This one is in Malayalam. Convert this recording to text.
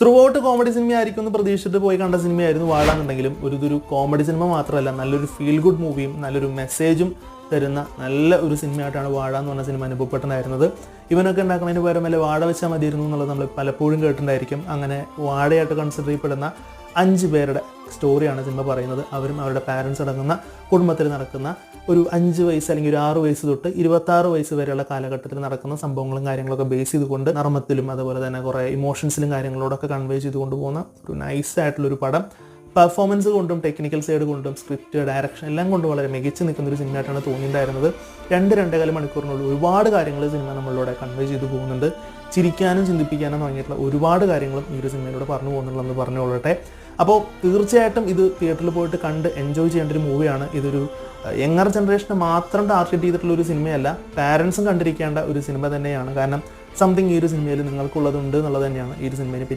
ത്രൂ ഔട്ട് കോമഡി സിനിമയായിരിക്കും എന്ന് പ്രതീക്ഷിച്ചിട്ട് പോയി കണ്ട സിനിമയായിരുന്നു വാഴ എന്നുണ്ടെങ്കിലും ഇതൊരു കോമഡി സിനിമ മാത്രമല്ല, നല്ലൊരു ഫീൽ ഗുഡ് മൂവിയും നല്ലൊരു മെസ്സേജും തരുന്ന നല്ല ഒരു സിനിമയായിട്ടാണ് വാഴ എന്ന് പറഞ്ഞ സിനിമ അനുഭവപ്പെട്ടിട്ടുണ്ടായിരുന്നത്. ഇവനൊക്കെ ഉണ്ടാക്കുന്നതിന് പകരം വല്ല വാഴ വെച്ചാൽ മതിയിരുന്നു എന്നുള്ളത് നമ്മൾ പലപ്പോഴും കേട്ടിട്ടുണ്ടായിരിക്കും. അങ്ങനെ വാഴയായിട്ട് കൺസിഡർ ചെയ്യപ്പെടുന്ന 5 പേരുടെ സ്റ്റോറിയാണ് സിനിമ പറയുന്നത്. അവരും അവരുടെ പാരൻസ് അടങ്ങുന്ന കുടുംബത്തിൽ നടക്കുന്ന ഒരു 5 വയസ്സ് അല്ലെങ്കിൽ ഒരു 6 വയസ്സ് തൊട്ട് 26 വയസ്സ് വരെയുള്ള കാലഘട്ടത്തിൽ നടക്കുന്ന സംഭവങ്ങളും കാര്യങ്ങളൊക്കെ ബേസ് ചെയ്തുകൊണ്ട് നർമ്മത്തിലും അതുപോലെ തന്നെ കുറേ ഇമോഷൻസിലും കാര്യങ്ങളോടൊക്കെ കൺവേ ചെയ്തുകൊണ്ട് പോകുന്ന ഒരു നൈസായിട്ടുള്ളൊരു പടം. പെർഫോമൻസ് കൊണ്ടും ടെക്നിക്കൽ സൈഡ് കൊണ്ടും സ്ക്രിപ്റ്റ് ഡയറക്ഷൻ എല്ലാം കൊണ്ടും വളരെ മികച്ച് നിൽക്കുന്ന ഒരു സിനിമയായിട്ടാണ് തോന്നിയിട്ടുണ്ടായിരുന്നത്. 2-2.25 മണിക്കൂറിനുള്ള ഒരുപാട് കാര്യങ്ങൾ സിനിമ നമ്മളിലൂടെ കൺവേ ചെയ്തു പോകുന്നുണ്ട്. ചിരിക്കാനും ചിന്തിപ്പിക്കാനും തുടങ്ങിയിട്ടുള്ള ഒരുപാട് കാര്യങ്ങളും ഈ ഒരു സിനിമയിലൂടെ പറഞ്ഞു പോകുന്നുള്ളതെന്ന് പറഞ്ഞുകൊള്ളട്ടെ. അപ്പോൾ തീർച്ചയായിട്ടും ഇത് തിയേറ്ററിൽ പോയിട്ട് കണ്ട് എൻജോയ് ചെയ്യേണ്ട ഒരു മൂവിയാണ്. ഇതൊരു യങ്ങർ ജനറേഷനെ മാത്രം ടാർഗറ്റ് ചെയ്തിട്ടുള്ള ഒരു സിനിമയല്ല, പാരൻസും കണ്ടിരിക്കേണ്ട ഒരു സിനിമ തന്നെയാണ്. കാരണം സംതിങ് ഈ ഒരു സിനിമയിൽ നിങ്ങൾക്കുള്ളതുണ്ട് എന്നുള്ളത് തന്നെയാണ് ഈ ഒരു സിനിമയെ